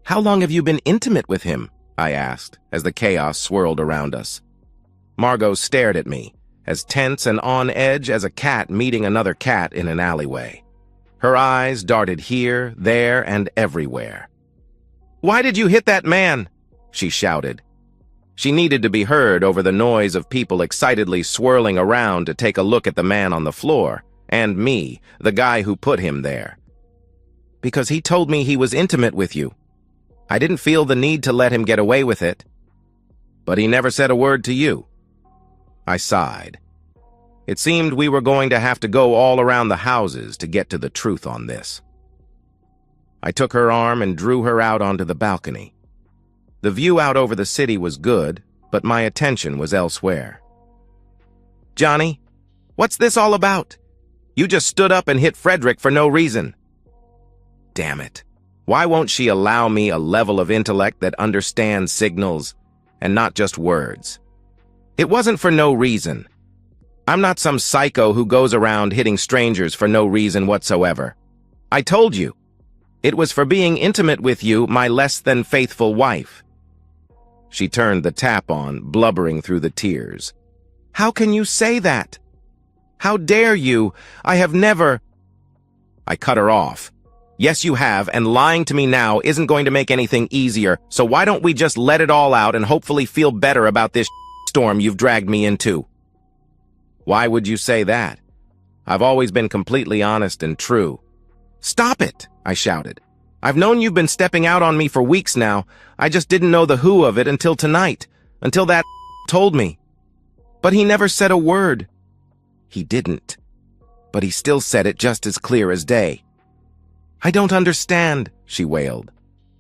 How long have you been intimate with him? I asked, as the chaos swirled around us. Margot stared at me, as tense and on edge as a cat meeting another cat in an alleyway. Her eyes darted here, there, and everywhere. "Why did you hit that man?" she shouted. She needed to be heard over the noise of people excitedly swirling around to take a look at the man on the floor, and me, the guy who put him there. "Because he told me he was intimate with you. I didn't feel the need to let him get away with it." "But he never said a word to you." I sighed. It seemed we were going to have to go all around the houses to get to the truth on this. I took her arm and drew her out onto the balcony. The view out over the city was good, but my attention was elsewhere. "Johnny, what's this all about? You just stood up and hit Frederick for no reason." Damn it. Why won't she allow me a level of intellect that understands signals and not just words? It wasn't for no reason. I'm not some psycho who goes around hitting strangers for no reason whatsoever. I told you. It was for being intimate with you, my less-than-faithful wife. She turned the tap on, blubbering through the tears. "How can you say that? How dare you? I have never—" I cut her off. "Yes, you have, and lying to me now isn't going to make anything easier, so why don't we just let it all out and hopefully feel better about this storm you've dragged me into?" "Why would you say that? I've always been completely honest and true." "Stop it!" I shouted. "I've known you've been stepping out on me for weeks now. I just didn't know the who of it until tonight, until that told me. But he never said a word." "He didn't. But he still said it just as clear as day." "I don't understand," she wailed.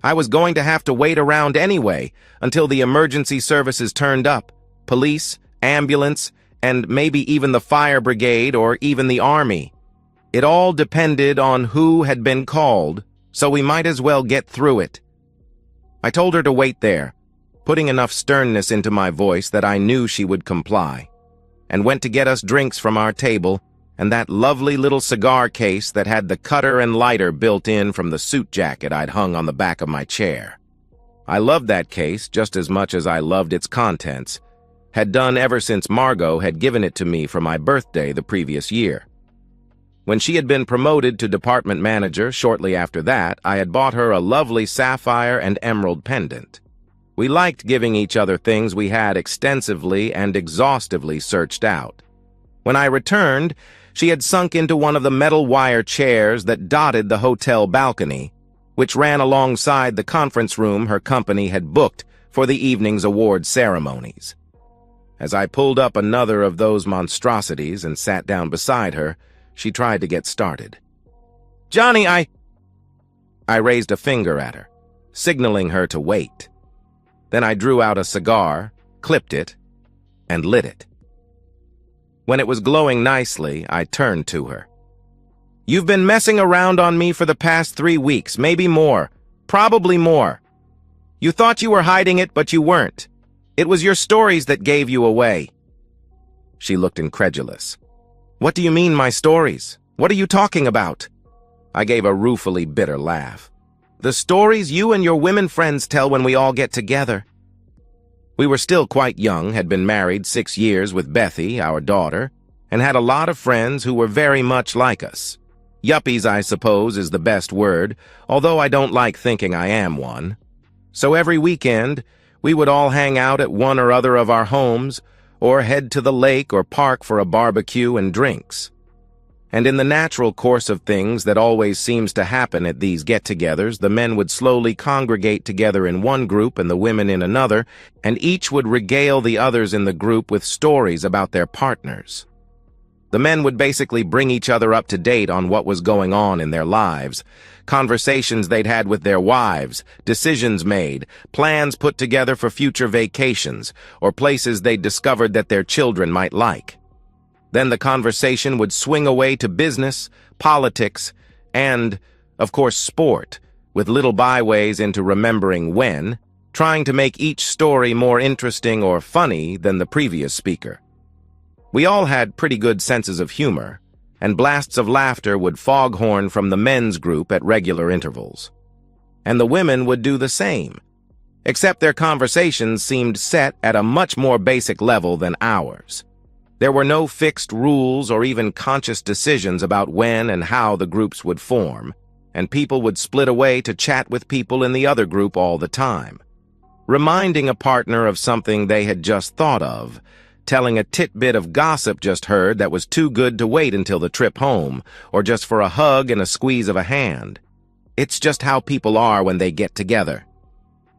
"I was going to have to wait around anyway, until the emergency services turned up. Police, ambulance, and maybe even the fire brigade or even the army. It all depended on who had been called, so we might as well get through it." I told her to wait there, putting enough sternness into my voice that I knew she would comply, and went to get us drinks from our table and that lovely little cigar case that had the cutter and lighter built in from the suit jacket I'd hung on the back of my chair. I loved that case just as much as I loved its contents, had done ever since Margot had given it to me for my birthday the previous year. When she had been promoted to department manager shortly after that, I had bought her a lovely sapphire and emerald pendant. We liked giving each other things we had extensively and exhaustively searched out. When I returned, she had sunk into one of the metal wire chairs that dotted the hotel balcony, which ran alongside the conference room her company had booked for the evening's award ceremonies. As I pulled up another of those monstrosities and sat down beside her, she tried to get started. "Johnny, I raised a finger at her, signaling her to wait. Then I drew out a cigar, clipped it, and lit it. When it was glowing nicely, I turned to her. "You've been messing around on me for the past 3 weeks, maybe more, probably more. You thought you were hiding it, but you weren't. It was your stories that gave you away." She looked incredulous. "What do you mean, my stories? What are you talking about?" I gave a ruefully bitter laugh. "The stories you and your women friends tell when we all get together." We were still quite young, had been married 6 years with Bethy, our daughter, and had a lot of friends who were very much like us. Yuppies, I suppose, is the best word, although I don't like thinking I am one. So every weekend, we would all hang out at one or other of our homes, or head to the lake or park for a barbecue and drinks. And in the natural course of things that always seems to happen at these get-togethers, the men would slowly congregate together in one group and the women in another, and each would regale the others in the group with stories about their partners. The men would basically bring each other up to date on what was going on in their lives, conversations they'd had with their wives, decisions made, plans put together for future vacations, or places they'd discovered that their children might like. Then the conversation would swing away to business, politics, and, of course, sport, with little byways into remembering when, trying to make each story more interesting or funny than the previous speaker. We all had pretty good senses of humor, and blasts of laughter would foghorn from the men's group at regular intervals. and the women would do the same, except their conversations seemed set at a much more basic level than ours. There were no fixed rules or even conscious decisions about when and how the groups would form, and people would split away to chat with people in the other group all the time, reminding a partner of something they had just thought of, telling a tidbit of gossip just heard that was too good to wait until the trip home, or just for a hug and a squeeze of a hand. It's just how people are when they get together.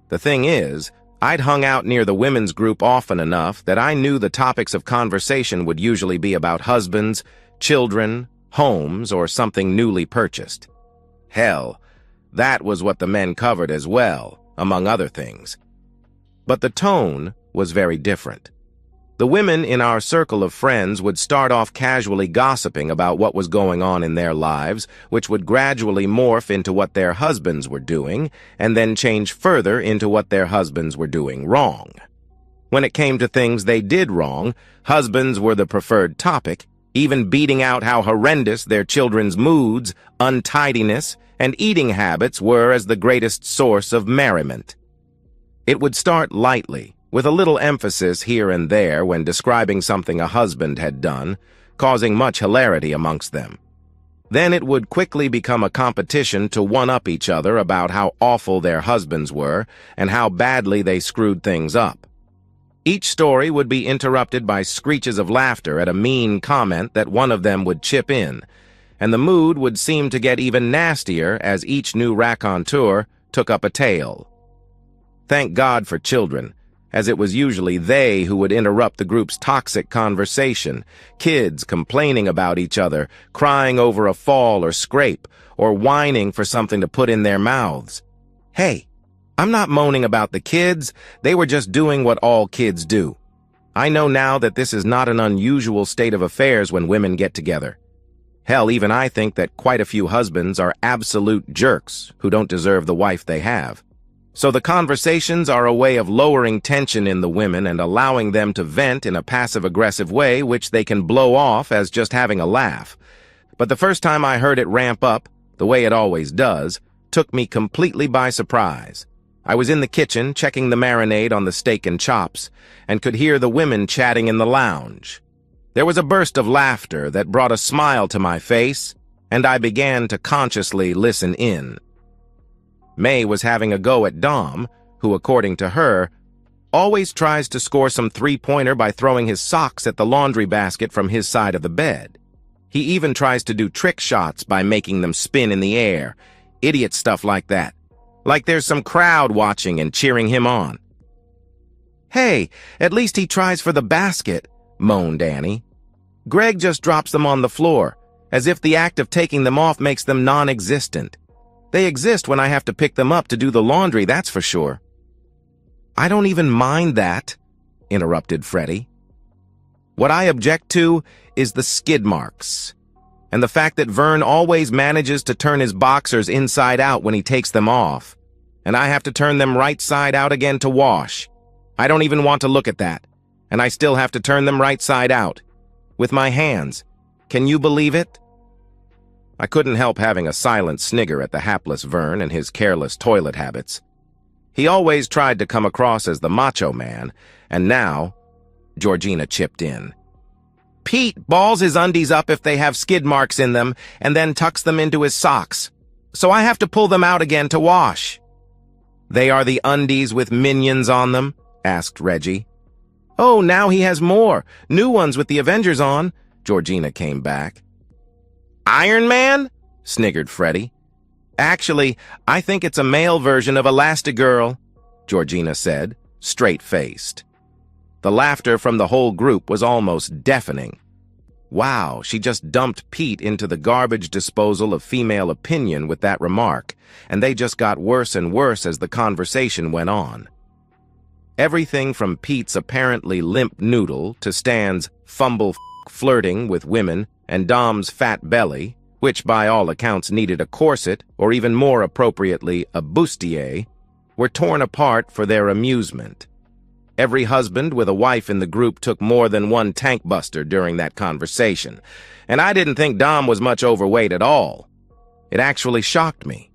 The thing is, I'd hung out near the women's group often enough that I knew the topics of conversation would usually be about husbands, children, homes, or something newly purchased. Hell, that was what the men covered as well, among other things. But the tone was very different. The women in our circle of friends would start off casually gossiping about what was going on in their lives, which would gradually morph into what their husbands were doing, and then change further into what their husbands were doing wrong. When it came to things they did wrong, husbands were the preferred topic, even beating out how horrendous their children's moods, untidiness, and eating habits were as the greatest source of merriment. It would start lightly, with a little emphasis here and there when describing something a husband had done, causing much hilarity amongst them. Then it would quickly become a competition to one-up each other about how awful their husbands were and how badly they screwed things up. Each story would be interrupted by screeches of laughter at a mean comment that one of them would chip in, and the mood would seem to get even nastier as each new raconteur took up a tale. Thank God for children, as it was usually they who would interrupt the group's toxic conversation, kids complaining about each other, crying over a fall or scrape, or whining for something to put in their mouths. Hey, I'm not moaning about the kids, they were just doing what all kids do. I know now that this is not an unusual state of affairs when women get together. Hell, even I think that quite a few husbands are absolute jerks who don't deserve the wife they have. So the conversations are a way of lowering tension in the women and allowing them to vent in a passive-aggressive way which they can blow off as just having a laugh. But the first time I heard it ramp up, the way it always does, took me completely by surprise. I was in the kitchen checking the marinade on the steak and chops and could hear the women chatting in the lounge. There was a burst of laughter that brought a smile to my face, and I began to consciously listen in. May was having a go at Dom, who, according to her, always tries to score some three-pointer by throwing his socks at the laundry basket from his side of the bed. He even tries to do trick shots by making them spin in the air. Idiot stuff like that. Like there's some crowd watching and cheering him on. Hey, at least he tries for the basket, moaned Annie. Greg just drops them on the floor, as if the act of taking them off makes them non-existent. They exist when I have to pick them up to do the laundry, that's for sure. I don't even mind that, interrupted Freddie. What I object to is the skid marks, and the fact that Vern always manages to turn his boxers inside out when he takes them off, and I have to turn them right side out again to wash. I don't even want to look at that, and I still have to turn them right side out. With my hands. Can you believe it? I couldn't help having a silent snigger at the hapless Vern and his careless toilet habits. He always tried to come across as the macho man, and now, Georgina chipped in. Pete balls his undies up if they have skid marks in them and then tucks them into his socks, so I have to pull them out again to wash. They are the undies with minions on them? Asked Reggie. Oh, now he has more. New ones with the Avengers on, Georgina came back. Iron Man? Sniggered Freddie. Actually, I think it's a male version of Elastigirl, Georgina said, straight-faced. The laughter from the whole group was almost deafening. Wow, she just dumped Pete into the garbage disposal of female opinion with that remark, and they just got worse and worse as the conversation went on. Everything from Pete's apparently limp noodle to Stan's flirting with women and Dom's fat belly, which by all accounts needed a corset, or even more appropriately, a bustier, were torn apart for their amusement. Every husband with a wife in the group took more than one tank buster during that conversation, and I didn't think Dom was much overweight at all. It actually shocked me.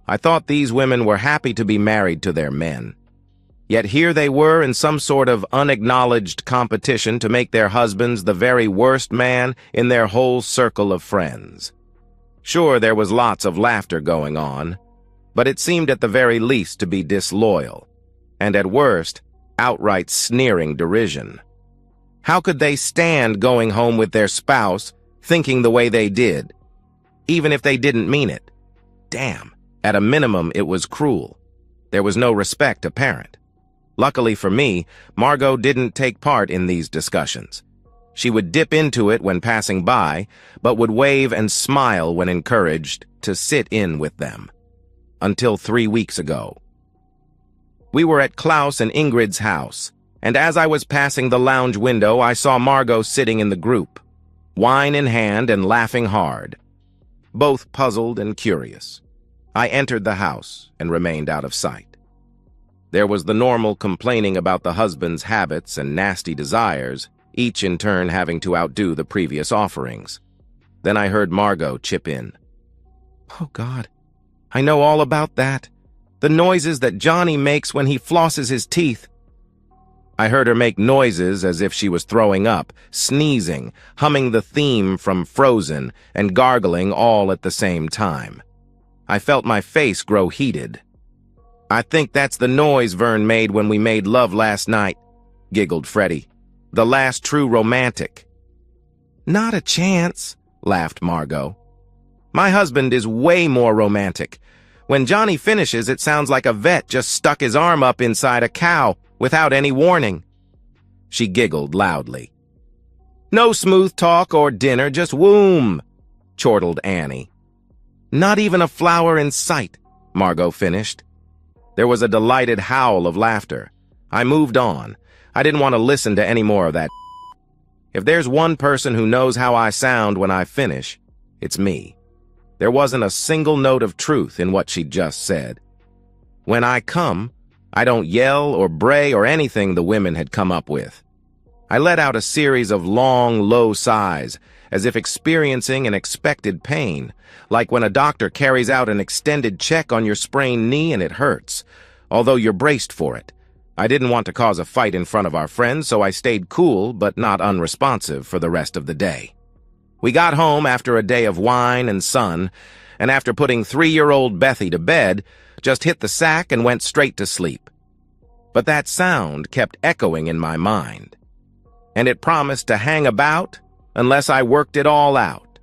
I thought these women were happy to be married to their men. Yet here they were in some sort of unacknowledged competition to make their husbands the very worst man in their whole circle of friends. Sure, there was lots of laughter going on, but it seemed at the very least to be disloyal, and at worst, outright sneering derision. How could they stand going home with their spouse thinking the way they did, even if they didn't mean it? Damn, at a minimum it was cruel. There was no respect apparent. Luckily for me, Margot didn't take part in these discussions. She would dip into it when passing by, but would wave and smile when encouraged to sit in with them. Until 3 weeks ago. We were at Klaus and Ingrid's house, and as I was passing the lounge window, I saw Margot sitting in the group, wine in hand and laughing hard, both puzzled and curious. I entered the house and remained out of sight. There was the normal complaining about the husband's habits and nasty desires, each in turn having to outdo the previous offerings. Then I heard Margot chip in. "Oh, God, I know all about that. The noises that Johnny makes when he flosses his teeth." I heard her make noises as if she was throwing up, sneezing, humming the theme from Frozen, and gargling all at the same time. I felt my face grow heated. "I think that's the noise Vern made when we made love last night," giggled Freddie. "The last true romantic." "Not a chance," laughed Margot. "My husband is way more romantic. When Johnny finishes, it sounds like a vet just stuck his arm up inside a cow without any warning." She giggled loudly. "No smooth talk or dinner, just womb," chortled Annie. "Not even a flower in sight," Margot finished. There was a delighted howl of laughter. I moved on. I didn't want to listen to any more of that. If there's one person who knows how I sound when I finish, it's me. There wasn't a single note of truth in what she just said. When I come, I don't yell or bray or anything the women had come up with. I let out a series of long, low sighs, as if experiencing an expected pain, like when a doctor carries out an extended check on your sprained knee and it hurts, although you're braced for it. I didn't want to cause a fight in front of our friends, so I stayed cool but not unresponsive for the rest of the day. We got home after a day of wine and sun, and after putting 3-year-old Bethy to bed, just hit the sack and went straight to sleep. But that sound kept echoing in my mind, and it promised to hang about unless I worked it all out.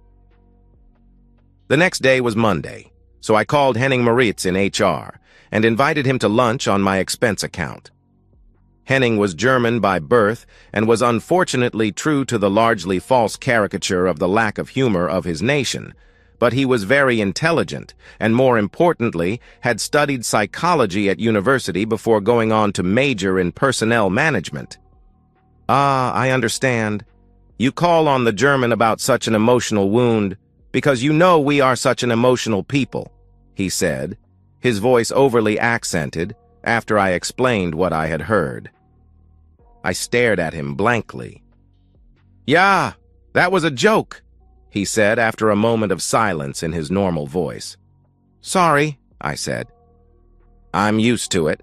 The next day was Monday, so I called Henning Moritz in HR and invited him to lunch on my expense account. Henning was German by birth and was unfortunately true to the largely false caricature of the lack of humor of his nation, but he was very intelligent and, more importantly, had studied psychology at university before going on to major in personnel management. "Ah, I understand. You call on the German about such an emotional wound because you know we are such an emotional people," he said, his voice overly accented after I explained what I had heard. I stared at him blankly. "Yeah, that was a joke," he said after a moment of silence in his normal voice. "Sorry," I said. "I'm used to it.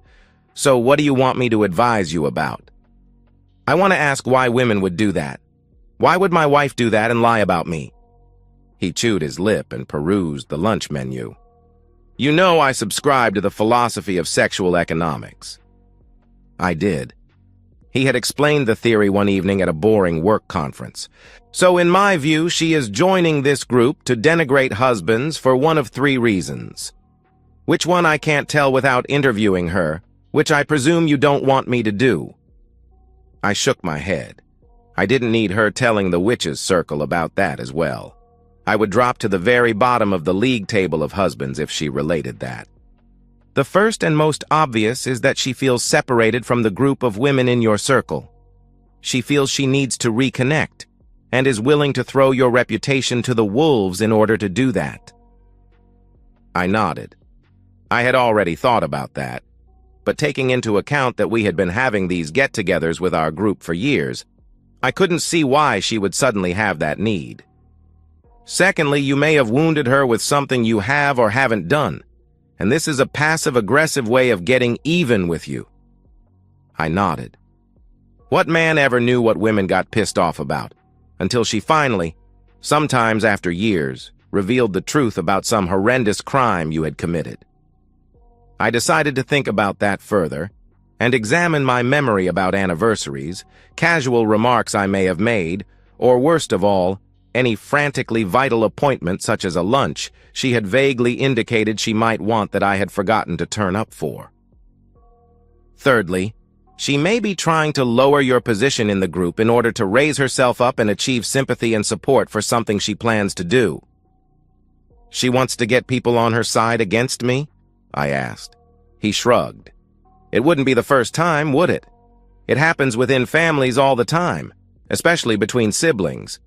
So what do you want me to advise you about?" "I want to ask why women would do that. Why would my wife do that and lie about me?" He chewed his lip and perused the lunch menu. "You know I subscribe to the philosophy of sexual economics." I did. He had explained the theory one evening at a boring work conference. "So in my view, she is joining this group to denigrate husbands for one of 3 reasons. Which one I can't tell without interviewing her, which I presume you don't want me to do." I shook my head. I didn't need her telling the witches' circle about that as well. I would drop to the very bottom of the league table of husbands if she related that. "The first and most obvious is that she feels separated from the group of women in your circle. She feels she needs to reconnect, and is willing to throw your reputation to the wolves in order to do that." I nodded. I had already thought about that, but taking into account that we had been having these get-togethers with our group for years, I couldn't see why she would suddenly have that need. "Secondly, you may have wounded her with something you have or haven't done, and this is a passive-aggressive way of getting even with you." I nodded. What man ever knew what women got pissed off about? Until she finally, sometimes after years, revealed the truth about some horrendous crime you had committed. I decided to think about that further and examine my memory about anniversaries, casual remarks I may have made, or worst of all, any frantically vital appointment such as a lunch she had vaguely indicated she might want that I had forgotten to turn up for. Thirdly, she may be trying to lower your position in the group in order to raise herself up and achieve sympathy and support for something she plans to do. She wants to get people on her side against me? I asked. He shrugged. It wouldn't be the first time, would it? It happens within families all the time, especially between siblings.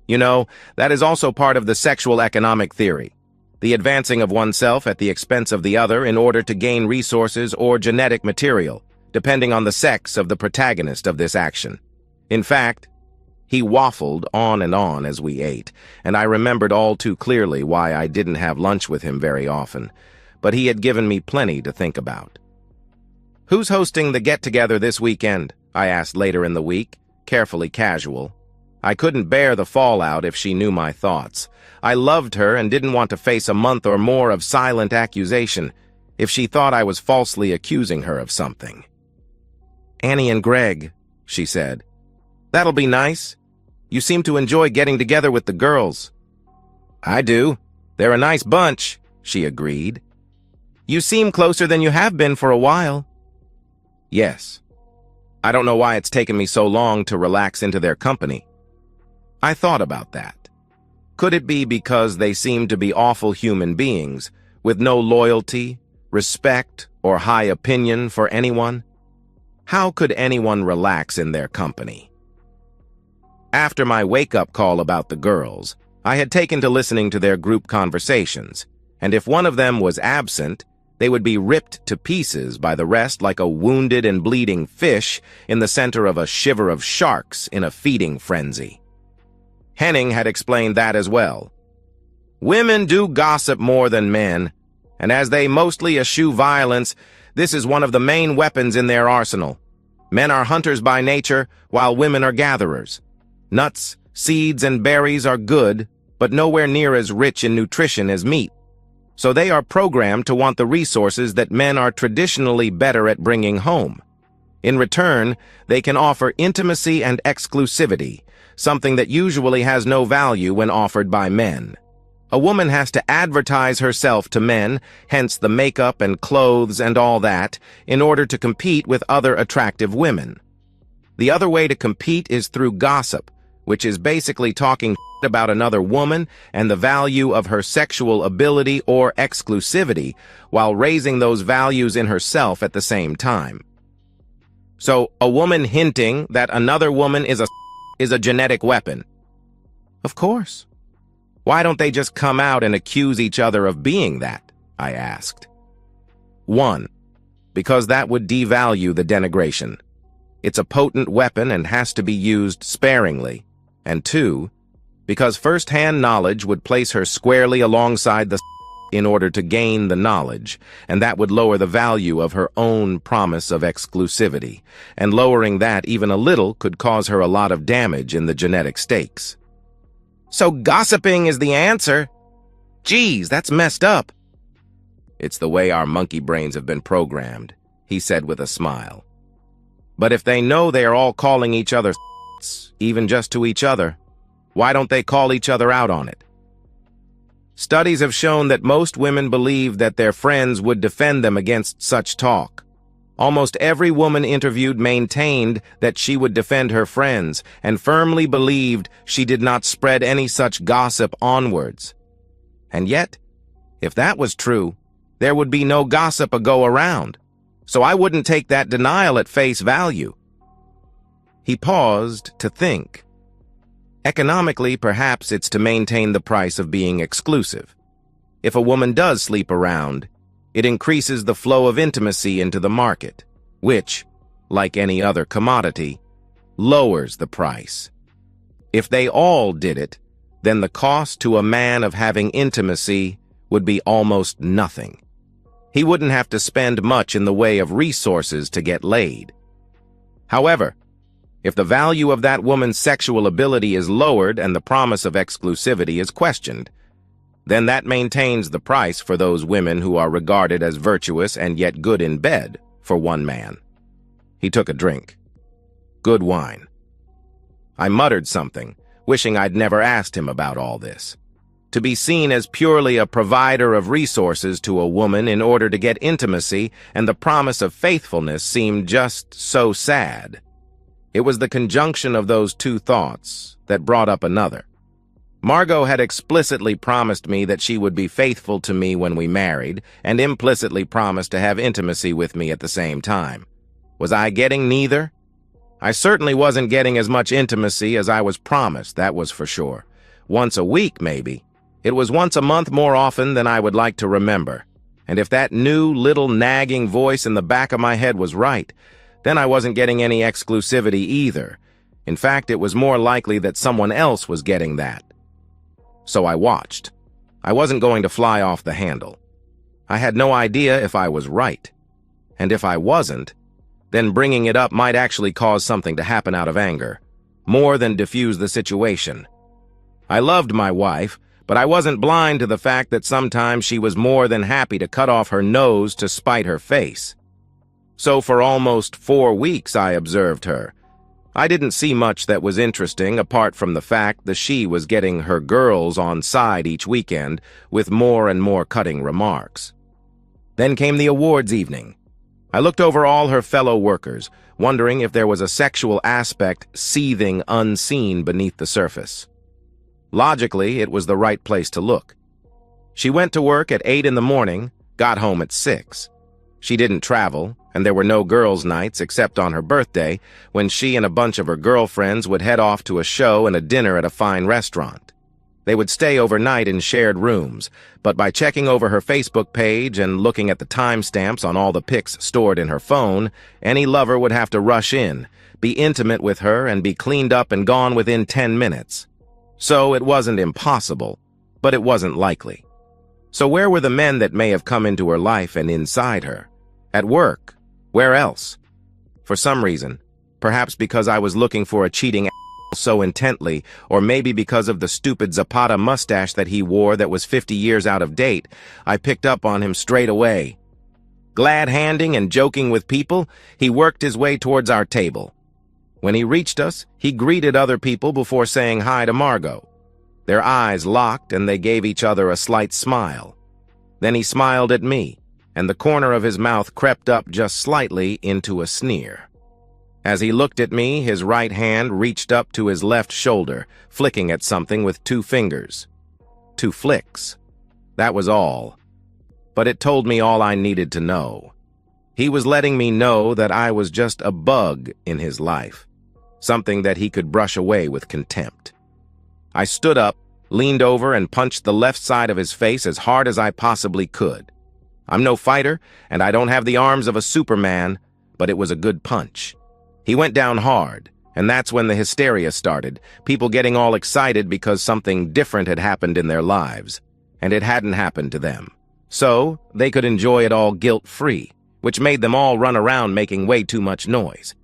You know, that is also part of the sexual economic theory, the advancing of oneself at the expense of the other in order to gain resources or genetic material, depending on the sex of the protagonist of this action. In fact, he waffled on and on as we ate, and I remembered all too clearly why I didn't have lunch with him very often, but he had given me plenty to think about. "Who's hosting the get-together this weekend?" I asked later in the week, carefully casual. I couldn't bear the fallout if she knew my thoughts. I loved her and didn't want to face a month or more of silent accusation if she thought I was falsely accusing her of something. "Annie and Greg," she said. "That'll be nice. You seem to enjoy getting together with the girls." "I do. They're a nice bunch," she agreed. "You seem closer than you have been for a while." "Yes. I don't know why it's taken me so long to relax into their company." I thought about that. Could it be because they seem to be awful human beings, with no loyalty, respect, or high opinion for anyone? How could anyone relax in their company? After my wake-up call about the girls, I had taken to listening to their group conversations, and if one of them was absent, they would be ripped to pieces by the rest like a wounded and bleeding fish in the center of a shiver of sharks in a feeding frenzy. Henning had explained that as well. Women do gossip more than men, and as they mostly eschew violence, this is one of the main weapons in their arsenal. Men are hunters by nature, while women are gatherers. Nuts, seeds, and berries are good, but nowhere near as rich in nutrition as meat. So they are programmed to want the resources that men are traditionally better at bringing home. In return, they can offer intimacy and exclusivity, something that usually has no value when offered by men. A woman has to advertise herself to men, hence the makeup and clothes and all that, in order to compete with other attractive women. The other way to compete is through gossip, which is basically talking about another woman and the value of her sexual ability or exclusivity, while raising those values in herself at the same time. So, a woman hinting that another woman is a genetic weapon. Of course. Why don't they just come out and accuse each other of being that? I asked. 1. Because that would devalue the denigration. It's a potent weapon and has to be used sparingly. And 2, because first-hand knowledge would place her squarely alongside the in order to gain the knowledge, and that would lower the value of her own promise of exclusivity, and lowering that even a little could cause her a lot of damage in the genetic stakes. So gossiping is the answer? Geez, that's messed up. It's the way our monkey brains have been programmed, he said with a smile. But if they know they are all calling each other even just to each other, why don't they call each other out on it? Studies have shown that most women believe that their friends would defend them against such talk. Almost every woman interviewed maintained that she would defend her friends and firmly believed she did not spread any such gossip onwards. And yet, if that was true, there would be no gossip a go around, so I wouldn't take that denial at face value. He paused to think. Economically, perhaps it's to maintain the price of being exclusive. If a woman does sleep around, it increases the flow of intimacy into the market, which, like any other commodity, lowers the price. If they all did it, then the cost to a man of having intimacy would be almost nothing. He wouldn't have to spend much in the way of resources to get laid. However, if the value of that woman's sexual ability is lowered and the promise of exclusivity is questioned, then that maintains the price for those women who are regarded as virtuous and yet good in bed for one man. He took a drink. Good wine. I muttered something, wishing I'd never asked him about all this. To be seen as purely a provider of resources to a woman in order to get intimacy and the promise of faithfulness seemed just so sad. It was the conjunction of those two thoughts that brought up another. Margot had explicitly promised me that she would be faithful to me when we married, and implicitly promised to have intimacy with me at the same time. Was I getting neither? I certainly wasn't getting as much intimacy as I was promised, that was for sure. Once a week, maybe. It was once a month more often than I would like to remember. And if that new little nagging voice in the back of my head was right, then I wasn't getting any exclusivity either. In fact, it was more likely that someone else was getting that. So I watched. I wasn't going to fly off the handle. I had no idea if I was right. And if I wasn't, then bringing it up might actually cause something to happen out of anger, more than diffuse the situation. I loved my wife, but I wasn't blind to the fact that sometimes she was more than happy to cut off her nose to spite her face. So for almost 4 weeks I observed her. I didn't see much that was interesting apart from the fact that she was getting her girls on side each weekend with more and more cutting remarks. Then came the awards evening. I looked over all her fellow workers, wondering if there was a sexual aspect seething unseen beneath the surface. Logically, it was the right place to look. She went to work at 8 in the morning, got home at 6. She didn't travel, and there were no girls' nights except on her birthday, when she and a bunch of her girlfriends would head off to a show and a dinner at a fine restaurant. They would stay overnight in shared rooms, but by checking over her Facebook page and looking at the timestamps on all the pics stored in her phone, any lover would have to rush in, be intimate with her, and be cleaned up and gone within 10 minutes. So it wasn't impossible, but it wasn't likely. So where were the men that may have come into her life and inside her? At work? Where else? For some reason, perhaps because I was looking for a cheating so intently, or maybe because of the stupid Zapata mustache that he wore that was 50 years out of date, I picked up on him straight away. Glad-handing and joking with people, he worked his way towards our table. When he reached us, he greeted other people before saying hi to Margot. Their eyes locked and they gave each other a slight smile. Then he smiled at me, and the corner of his mouth crept up just slightly into a sneer. As he looked at me, his right hand reached up to his left shoulder, flicking at something with 2 fingers. 2 flicks. That was all. But it told me all I needed to know. He was letting me know that I was just a bug in his life, something that he could brush away with contempt. I stood up, leaned over, and punched the left side of his face as hard as I possibly could. I'm no fighter, and I don't have the arms of a Superman, but it was a good punch. He went down hard, and that's when the hysteria started, people getting all excited because something different had happened in their lives, and it hadn't happened to them. So, they could enjoy it all guilt-free, which made them all run around making way too much noise.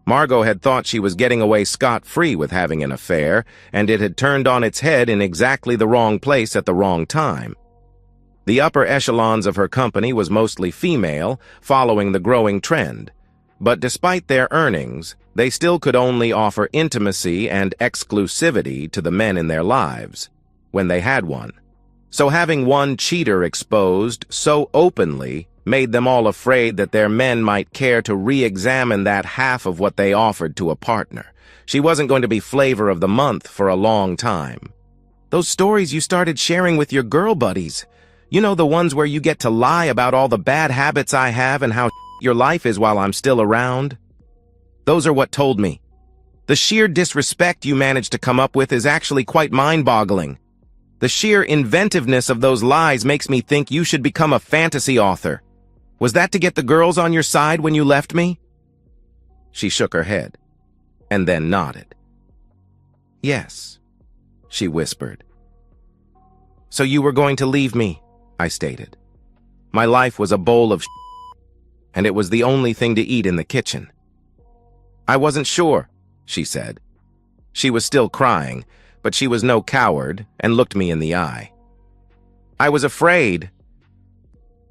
Margot had thought she was getting away scot-free with having an affair, and it had turned on its head in exactly the wrong place at the wrong time. The upper echelons of her company was mostly female, following the growing trend. But despite their earnings, they still could only offer intimacy and exclusivity to the men in their lives, when they had one. So having one cheater exposed so openly made them all afraid that their men might care to re-examine that half of what they offered to a partner. She wasn't going to be flavor of the month for a long time. Those stories you started sharing with your girl buddies, you know, the ones where you get to lie about all the bad habits I have and how your life is while I'm still around? Those are what told me. The sheer disrespect you managed to come up with is actually quite mind-boggling. The sheer inventiveness of those lies makes me think you should become a fantasy author. Was that to get the girls on your side when you left me? She shook her head, and then nodded. Yes, she whispered. So you were going to leave me, I stated. My life was a bowl of and it was the only thing to eat in the kitchen. I wasn't sure, she said. She was still crying, but she was no coward and looked me in the eye. I was afraid.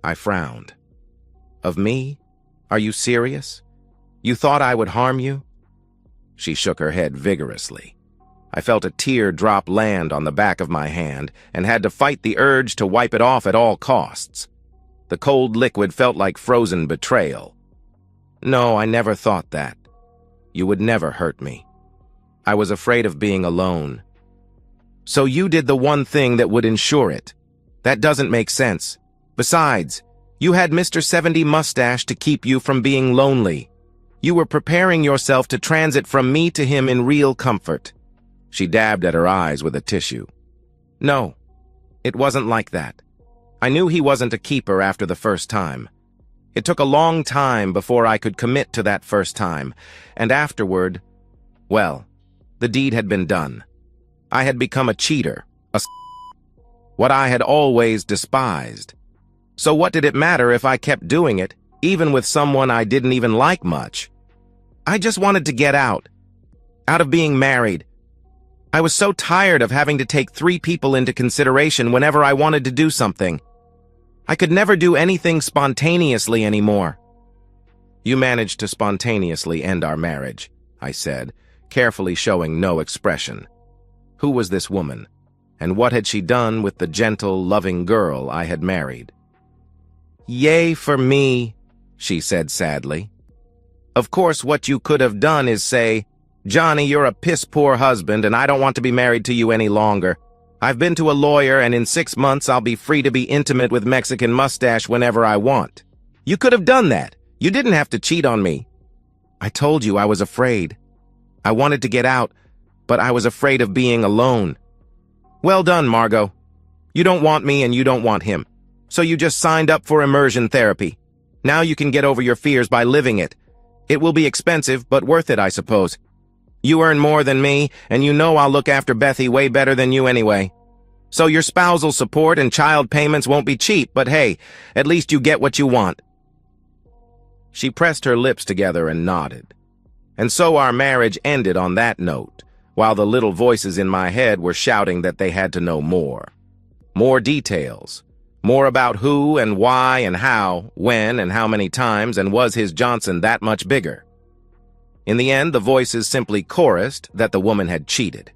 I frowned. Of me? Are you serious? You thought I would harm you? She shook her head vigorously. I felt a tear drop land on the back of my hand and had to fight the urge to wipe it off at all costs. The cold liquid felt like frozen betrayal. No, I never thought that. You would never hurt me. I was afraid of being alone. So you did the one thing that would ensure it. That doesn't make sense. Besides, you had Mr. 70 Mustache to keep you from being lonely. You were preparing yourself to transit from me to him in real comfort. She dabbed at her eyes with a tissue. No, it wasn't like that. I knew he wasn't a keeper after the first time. It took a long time before I could commit to that first time, and afterward, well, the deed had been done. I had become a cheater, what I had always despised. So what did it matter if I kept doing it, even with someone I didn't even like much? I just wanted to get out of being married. I was so tired of having to take 3 people into consideration whenever I wanted to do something. I could never do anything spontaneously anymore. You managed to spontaneously end our marriage, I said, carefully showing no expression. Who was this woman, and what had she done with the gentle, loving girl I had married? Yay for me, she said sadly. Of course, what you could have done is say, Johnny, you're a piss-poor husband, and I don't want to be married to you any longer. I've been to a lawyer, and in 6 months I'll be free to be intimate with Mexican Mustache whenever I want. You could have done that. You didn't have to cheat on me. I told you I was afraid. I wanted to get out, but I was afraid of being alone. Well done, Margot. You don't want me and you don't want him. So you just signed up for immersion therapy. Now you can get over your fears by living it. It will be expensive, but worth it, I suppose. You earn more than me, and you know I'll look after Bethy way better than you anyway. So your spousal support and child payments won't be cheap, but hey, at least you get what you want. She pressed her lips together and nodded. And so our marriage ended on that note, while the little voices in my head were shouting that they had to know more. More details. More about who and why and how, when and how many times, and was his Johnson that much bigger? In the end, the voices simply chorused that the woman had cheated.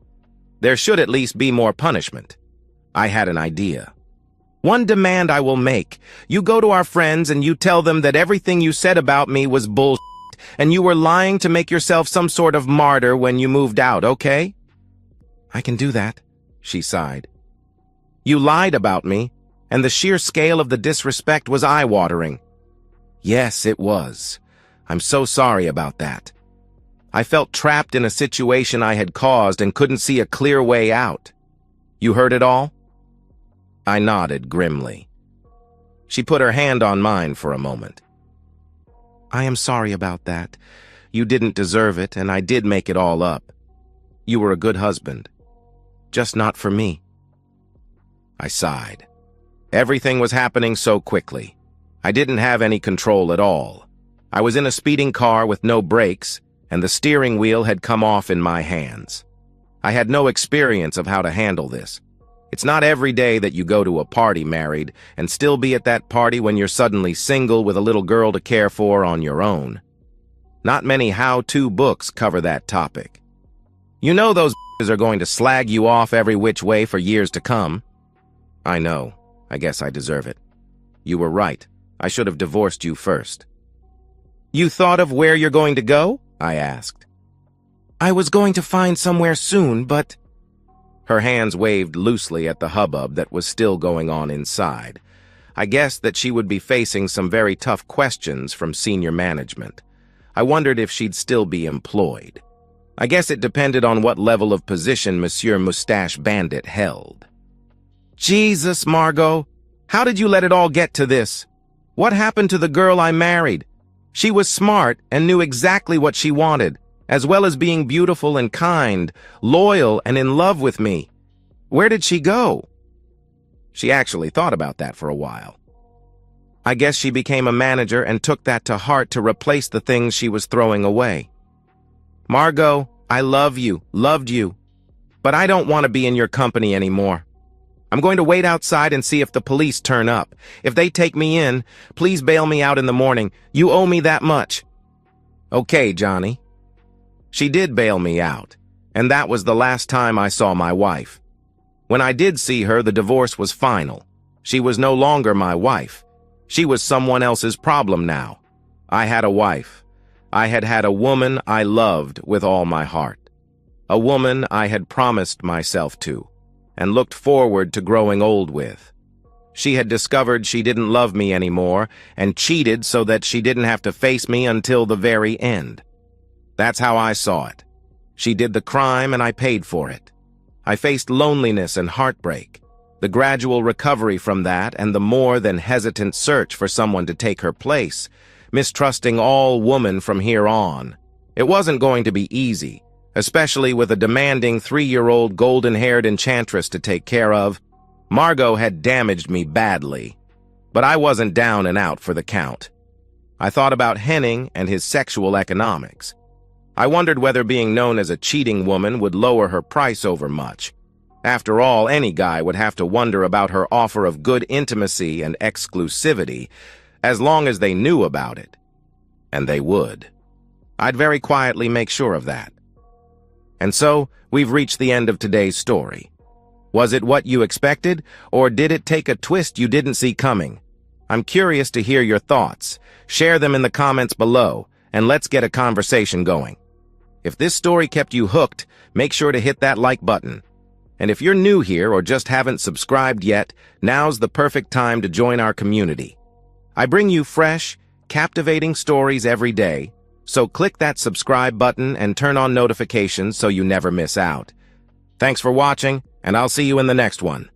There should at least be more punishment. I had an idea. One demand I will make. You go to our friends and you tell them that everything you said about me was bullshit, and you were lying to make yourself some sort of martyr when you moved out, okay? I can do that, she sighed. You lied about me, and the sheer scale of the disrespect was eye-watering. Yes, it was. I'm so sorry about that. I felt trapped in a situation I had caused and couldn't see a clear way out. You heard it all? I nodded grimly. She put her hand on mine for a moment. I am sorry about that. You didn't deserve it, and I did make it all up. You were a good husband. Just not for me. I sighed. Everything was happening so quickly. I didn't have any control at all. I was in a speeding car with no brakes, and the steering wheel had come off in my hands. I had no experience of how to handle this. It's not every day that you go to a party married and still be at that party when you're suddenly single with a little girl to care for on your own. Not many how-to books cover that topic. You know those are going to slag you off every which way for years to come. I know. I guess I deserve it. You were right. I should have divorced you first. You thought of where you're going to go? I asked. I was going to find somewhere soon, but... Her hands waved loosely at the hubbub that was still going on inside. I guessed that she would be facing some very tough questions from senior management. I wondered if she'd still be employed. I guess it depended on what level of position Monsieur Mustache Bandit held. Jesus, Margot, how did you let it all get to this? What happened to the girl I married? She was smart and knew exactly what she wanted, as well as being beautiful and kind, loyal and in love with me. Where did she go? She actually thought about that for a while. I guess she became a manager and took that to heart to replace the things she was throwing away. Margot, I love you, loved you, but I don't want to be in your company anymore. I'm going to wait outside and see if the police turn up. If they take me in, please bail me out in the morning. You owe me that much. Okay, Johnny. She did bail me out, and that was the last time I saw my wife. When I did see her, the divorce was final. She was no longer my wife. She was someone else's problem now. I had a wife. I had had a woman I loved with all my heart. A woman I had promised myself to, and looked forward to growing old with. She had discovered she didn't love me anymore, and cheated so that she didn't have to face me until the very end. That's how I saw it. She did the crime and I paid for it. I faced loneliness and heartbreak, the gradual recovery from that and the more than hesitant search for someone to take her place, mistrusting all women from here on. It wasn't going to be easy, especially with a demanding 3-year-old golden-haired enchantress to take care of. Margot had damaged me badly, but I wasn't down and out for the count. I thought about Henning and his sexual economics. I wondered whether being known as a cheating woman would lower her price over much. After all, any guy would have to wonder about her offer of good intimacy and exclusivity, as long as they knew about it. And they would. I'd very quietly make sure of that. And so, we've reached the end of today's story. Was it what you expected, or did it take a twist you didn't see coming? I'm curious to hear your thoughts. Share them in the comments below, and let's get a conversation going. If this story kept you hooked, make sure to hit that like button. And if you're new here or just haven't subscribed yet, now's the perfect time to join our community. I bring you fresh, captivating stories every day, so click that subscribe button and turn on notifications so you never miss out. Thanks for watching, and I'll see you in the next one.